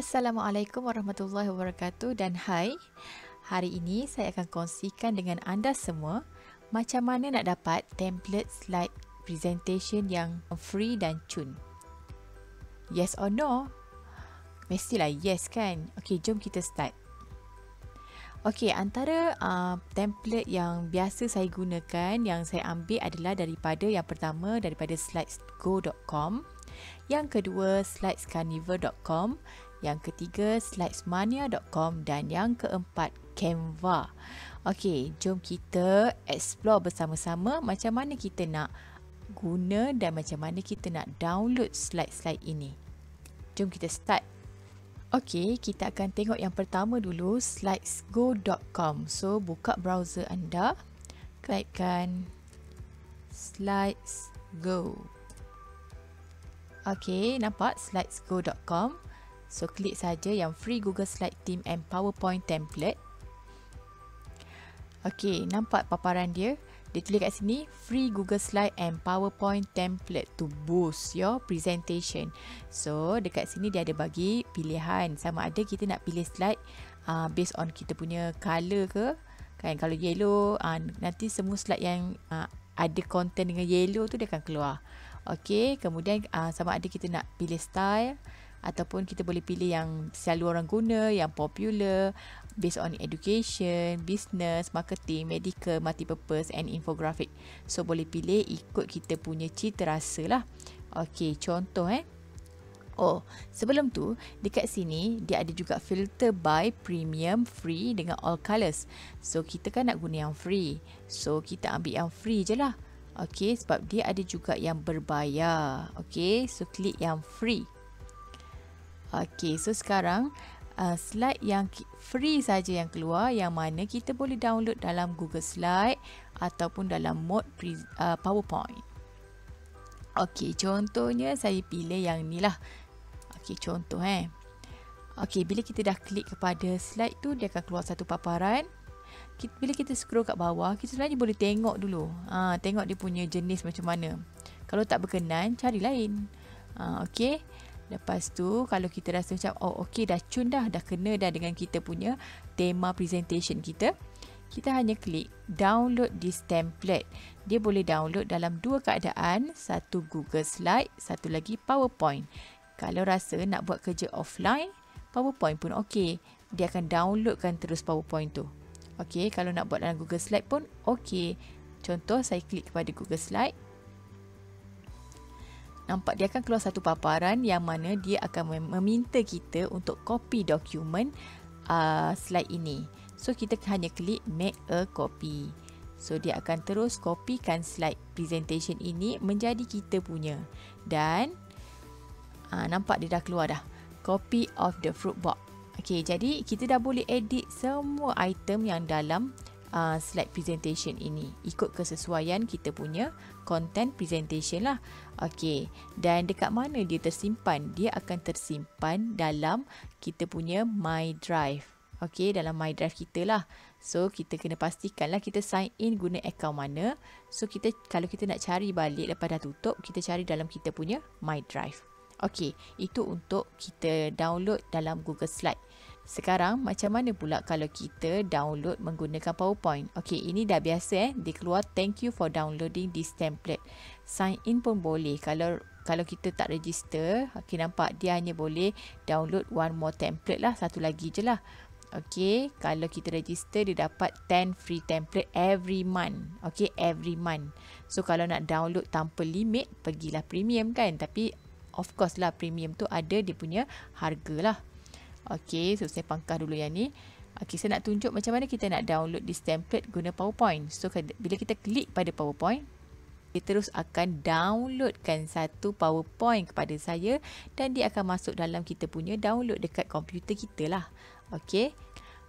Assalamualaikum warahmatullahi wabarakatuh dan hai. Hari ini saya akan kongsikan dengan anda semua macam mana nak dapat template slide presentation yang free dan cun. Yes or no? Mestilah yes kan? Okey, jom kita start. Okey, antara template yang biasa saya gunakan, yang saya ambil adalah daripada yang pertama daripada slidesgo.com, yang kedua slidescarnival.com, yang ketiga slidesmania.com dan yang keempat Canva. Okey, jom kita explore bersama-sama macam mana kita nak guna dan macam mana kita nak download slide-slide ini. Jom kita start. Okey, kita akan tengok yang pertama dulu, slidesgo.com. So, buka browser anda, klikkan slidesgo. Okey, nampak slidesgo.com. So, klik saja yang free Google Slide Theme and PowerPoint template. Okey, nampak paparan dia? Dia tulis kat sini, free Google Slide and PowerPoint template to boost your presentation. So, dekat sini dia ada bagi pilihan. Sama ada kita nak pilih slide based on kita punya colour ke. Kan, kalau yellow, nanti semua slide yang ada content dengan yellow tu dia akan keluar. Okey, kemudian sama ada kita nak pilih style, ataupun kita boleh pilih yang selalu orang guna, yang popular, based on education, business, marketing, medical, multipurpose and infographic. So, boleh pilih ikut kita punya cita rasa lah. Okey, contoh Oh, sebelum tu, dekat sini, dia ada juga filter by premium, free dengan all colours. So, kita kan nak guna yang free. So, kita ambil yang free je lah. Okey, sebab dia ada juga yang berbayar. Okey, so klik yang free. Okey, so sekarang slide yang free saja yang keluar, yang mana kita boleh download dalam Google Slide ataupun dalam mode PowerPoint. Okey, contohnya saya pilih yang ni lah. Okey, contoh Okey, bila kita dah klik kepada slide tu, dia akan keluar satu paparan. Bila kita scroll kat bawah, kita sebenarnya boleh tengok dulu. Tengok dia punya jenis macam mana. Kalau tak berkenan, cari lain. Okey. Lepas tu, kalau kita rasa macam, oh okey dah cun dah kena dah dengan kita punya tema presentation kita, kita hanya klik download this template. Dia boleh download dalam dua keadaan, satu Google Slide, satu lagi PowerPoint. Kalau rasa nak buat kerja offline, PowerPoint pun okey. Dia akan downloadkan terus PowerPoint tu. Okey, kalau nak buat dalam Google Slide pun okey. Contoh, saya klik kepada Google Slide. Nampak dia akan keluar satu paparan yang mana dia akan meminta kita untuk copy dokumen slide ini. So, kita hanya klik make a copy. So, dia akan terus copykan slide presentation ini menjadi kita punya. Dan nampak dia dah keluar dah. Copy of the fruit box. Okey, jadi kita dah boleh edit semua item yang dalam slide presentation ini ikut kesesuaian kita punya content presentation lah. Okey, dan dekat mana dia tersimpan? Dia akan tersimpan dalam kita punya My Drive. Okey, dalam My Drive kita lah. So, kita kena pastikanlah kita sign in guna akaun mana. So, kalau kita nak cari balik lepas dah tutup, kita cari dalam kita punya My Drive. Okey, itu untuk kita download dalam Google Slide. Sekarang, macam mana pula kalau kita download menggunakan PowerPoint? Okey, ini dah biasa dia keluar thank you for downloading this template. Sign in pun boleh. Kalau kita tak register, okey, nampak dia hanya boleh download one more template lah, satu lagi je lah. Okey, kalau kita register, dia dapat 10 free template every month. Okey, every month. So, kalau nak download tanpa limit, pergilah premium kan. Tapi, of course lah, premium tu ada dia punya harga lah. Okey, so saya pangkah dulu yang ni. Okey, saya nak tunjuk macam mana kita nak download this template guna PowerPoint. So, bila kita klik pada PowerPoint, dia terus akan downloadkan satu PowerPoint kepada saya dan dia akan masuk dalam kita punya download dekat komputer kita lah. Okey.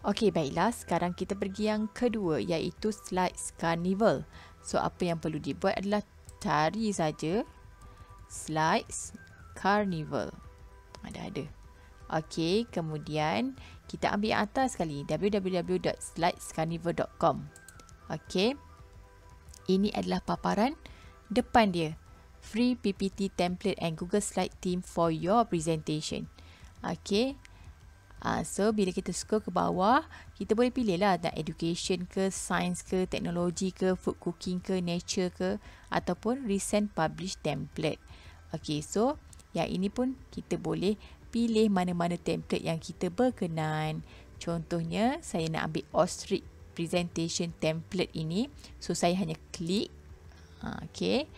Okey, baiklah. Sekarang kita pergi yang kedua, iaitu Slides Carnival. So, apa yang perlu dibuat adalah cari saja Slides Carnival. Ada. Okey, kemudian kita ambil yang atas sekali, www.slidescarnival.com. Okey. Ini adalah paparan depan dia. Free PPT template and Google Slide theme for your presentation. Okey. So bila kita scroll ke bawah, kita boleh pilih lah nak education ke, science ke, teknologi ke, food cooking ke, nature ke, ataupun recent published template. Okay, so yang ini pun kita boleh pilih mana-mana template yang kita berkenan. Contohnya, saya nak ambil ostrich presentation template ini. So saya hanya klik. Okay,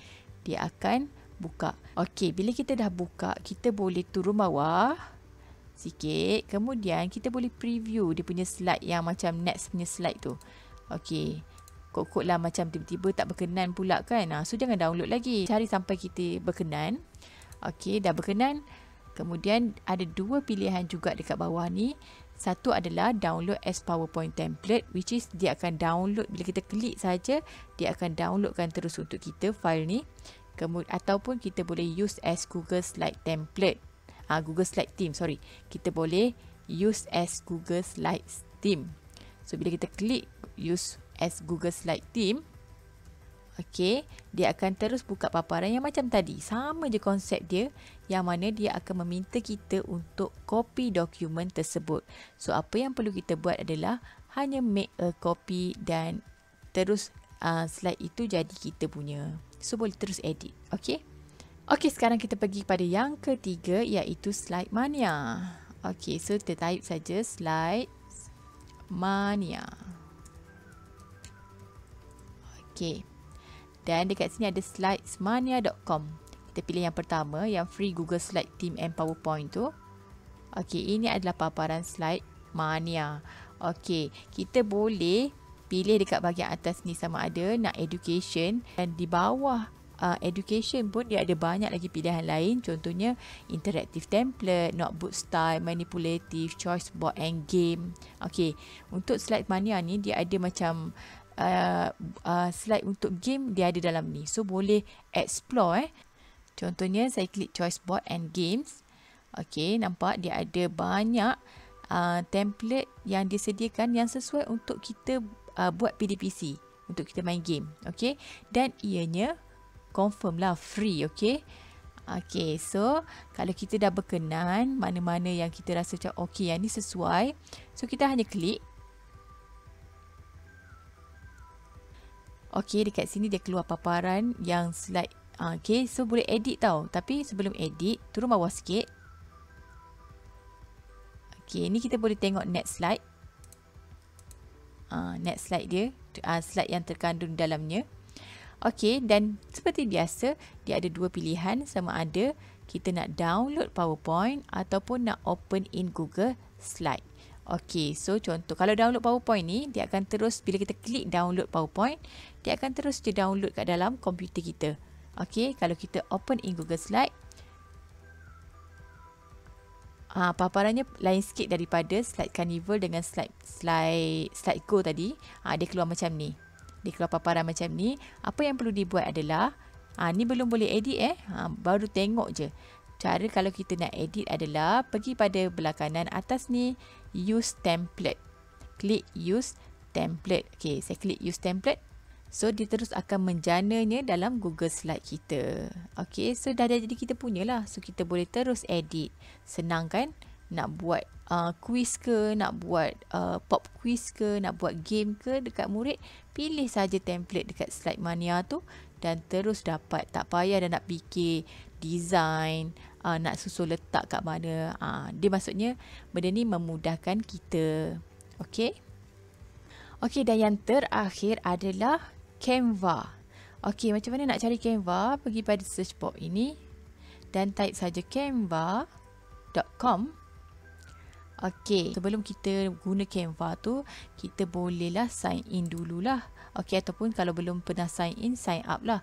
dia akan buka. Okay, bila kita dah buka, kita boleh turun bawah sikit. Kemudian kita boleh preview dia punya slide yang macam next punya slide tu. Okey. Kod-kod lah macam tiba-tiba tak berkenan pula kan. So jangan download lagi. Cari sampai kita berkenan. Okey, dah berkenan. Kemudian ada dua pilihan juga dekat bawah ni. Satu adalah download as PowerPoint template, which is dia akan download bila kita klik saja, dia akan downloadkan terus untuk kita file ni. Kemudian ataupun kita boleh use as Google Slide template. Google Slide Theme, sorry. Kita boleh use as Google Slides Theme. So, bila kita klik use as Google Slide Theme, okay, dia akan terus buka paparan yang macam tadi. Sama je konsep dia, yang mana dia akan meminta kita untuk copy dokumen tersebut. So, apa yang perlu kita buat adalah hanya make a copy dan terus slide itu jadi kita punya. So, boleh terus edit. Okay? Okey, sekarang kita pergi pada yang ketiga, iaitu Slide Mania. Okey, so kita type saja Slide Mania. Okey. Dan dekat sini ada slidesmania.com. Kita pilih yang pertama, yang free Google Slide Theme and PowerPoint tu. Okey, ini adalah paparan Slide Mania. Okey, kita boleh pilih dekat bahagian atas ni sama ada nak education, dan di bawah education pun dia ada banyak lagi pilihan lain. Contohnya interactive template, notebook style, manipulative, choice board and game. Okey, untuk Slide Mania ni dia ada macam slide untuk game dia ada dalam ni. So boleh explore. Contohnya saya klik choice board and games. Okey, nampak dia ada banyak template yang disediakan yang sesuai untuk kita buat PDPC, untuk kita main game. Okey, dan ianya confirm lah free. Okay. Okay, so kalau kita dah berkenan mana-mana yang kita rasa macam okay, yang ni sesuai, so kita hanya klik. Okay, dekat sini dia keluar paparan yang slide. Okay, so boleh edit tau. Tapi sebelum edit, turun bawah sikit. Okay, ni kita boleh tengok next slide. Next slide dia, slide yang terkandung dalamnya. Okey, dan seperti biasa, dia ada dua pilihan, sama ada kita nak download PowerPoint ataupun nak open in Google Slide. Okey, so contoh, kalau download PowerPoint ni, dia akan terus, bila kita klik download PowerPoint, dia akan terus dia download kat dalam komputer kita. Okey, kalau kita open in Google Slide, paparannya lain sikit daripada Slide Carnival dengan Slide Go tadi. Dia keluar macam ni. Dia keluar paparan macam ni. Apa yang perlu dibuat adalah, ni belum boleh edit baru tengok je. Cara kalau kita nak edit adalah pergi pada belah kanan atas ni, use template. Klik use template. Okay, saya klik use template. So dia terus akan menjananya dalam Google Slide kita. Okay, so dah jadi kita punya lah. So kita boleh terus edit. Senang kan? Nak buat quiz ke, nak buat pop quiz ke, nak buat game ke dekat murid, pilih saja template dekat Slide Mania tu dan terus dapat. Tak payah dah nak fikir design, nak susun letak kat mana. Dia maksudnya benda ni memudahkan kita. Okey. Okey, dan yang terakhir adalah Canva. Okey, macam mana nak cari Canva? Pergi pada search box ini dan type saja canva.com. Okey, sebelum kita guna Canva tu, kita bolehlah sign in dululah. Okey, ataupun kalau belum pernah sign in, sign up lah.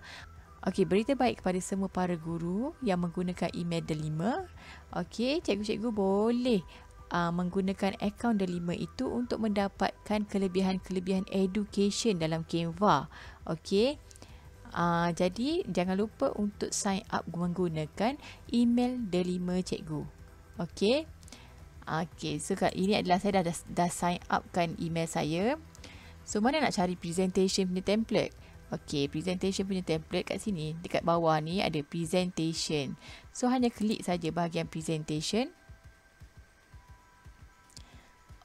Okey, berita baik kepada semua para guru yang menggunakan email Delima. Okey, cikgu-cikgu boleh menggunakan akaun Delima itu untuk mendapatkan kelebihan-kelebihan education dalam Canva. Okey. Jadi, jangan lupa untuk sign up menggunakan email Delima cikgu. Okey. Okay, so ini adalah saya dah sign up kan email saya. So, mana nak cari presentation punya template? Okay, presentation punya template kat sini. Dekat bawah ni ada presentation. So, hanya klik saja bahagian presentation.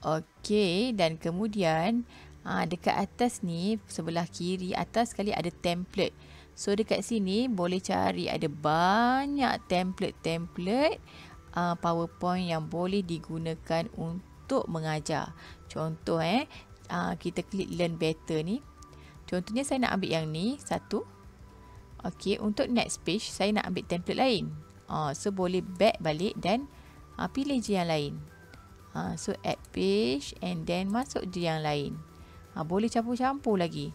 Okey, dan kemudian dekat atas ni, sebelah kiri atas sekali ada template. So dekat sini boleh cari, ada banyak template-template PowerPoint yang boleh digunakan untuk mengajar. Contoh kita klik learn better ni. Contohnya saya nak ambil yang ni satu. Okey, untuk next page saya nak ambil template lain. So boleh back balik dan pilih je yang lain. So add page and then masuk je yang lain. Boleh campur-campur lagi.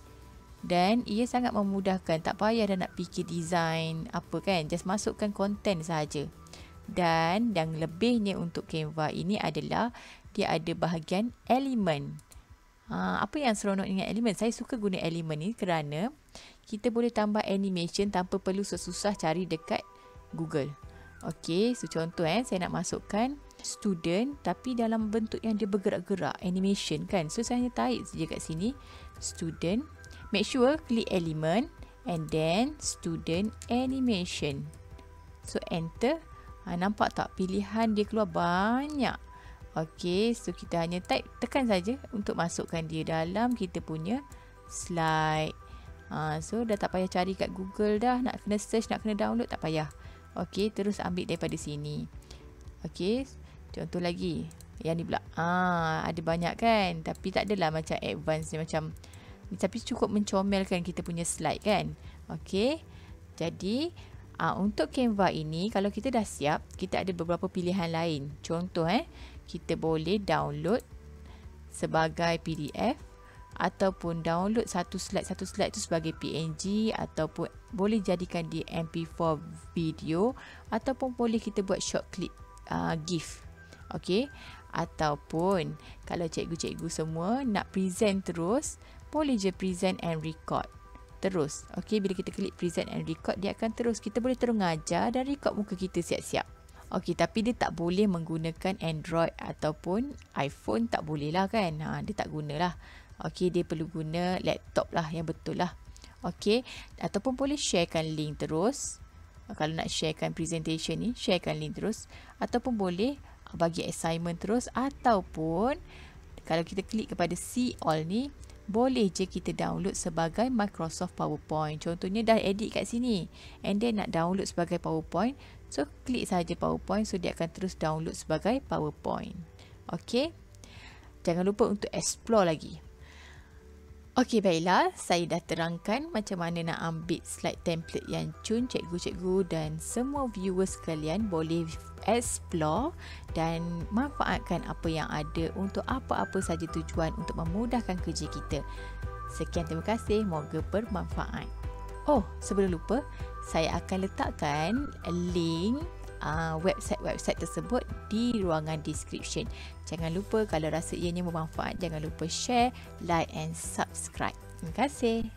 Dan ia sangat memudahkan, tak payah dah nak fikir design apa kan, just masukkan konten sahaja. Dan yang lebihnya untuk Canva ini adalah dia ada bahagian elemen. Apa yang seronok dengan elemen? Saya suka guna elemen ni kerana kita boleh tambah animation tanpa perlu susah cari dekat Google. Okey, so contoh saya nak masukkan student tapi dalam bentuk yang dia bergerak-gerak, animation kan. So saya hanya tarik saja kat sini student. Make sure klik element and then student animation. So enter. Nampak tak pilihan dia keluar banyak. Okey, so kita hanya tekan saja untuk masukkan dia dalam kita punya slide. So dah tak payah cari kat Google dah, nak kena search, nak kena download, tak payah. Okey, terus ambil daripada sini. Okey, contoh lagi. Yang ni pula. Ada banyak kan, tapi tak adalah macam advance ni, macam ni, tapi cukup mencomelkan kita punya slide kan. Okey. Jadi untuk Canva ini, kalau kita dah siap, kita ada beberapa pilihan lain. Contoh kita boleh download sebagai PDF ataupun download satu slide tu sebagai PNG, ataupun boleh jadikan di MP4 video, ataupun boleh kita buat short clip GIF. Okey, ataupun kalau cikgu-cikgu semua nak present terus, boleh je present and record terus. Okey, bila kita klik present and record, dia akan terus, kita boleh terus ngajar dan record muka kita siap-siap. Okey, tapi dia tak boleh menggunakan Android ataupun iPhone, tak boleh lah kan. Dia tak gunalah. Okey, dia perlu guna laptop lah yang betul lah. Okey, ataupun boleh sharekan link terus. Kalau nak sharekan presentation ni, sharekan link terus. Ataupun boleh bagi assignment terus. Ataupun kalau kita klik kepada see all ni, boleh je kita download sebagai Microsoft PowerPoint. Contohnya dah edit kat sini and then nak download sebagai PowerPoint. So klik saja PowerPoint, so dia akan terus download sebagai PowerPoint. Okey. Jangan lupa untuk explore lagi. Okey, baiklah, saya dah terangkan macam mana nak ambil slide template yang cun. Cikgu-cikgu dan semua viewers sekalian boleh explore dan manfaatkan apa yang ada untuk apa-apa saja tujuan untuk memudahkan kerja kita. Sekian, terima kasih, moga bermanfaat. Oh, sebelum lupa, saya akan letakkan link website-website tersebut di ruangan description. Jangan lupa, kalau rasa ianya bermanfaat, jangan lupa share, like and subscribe. Terima kasih.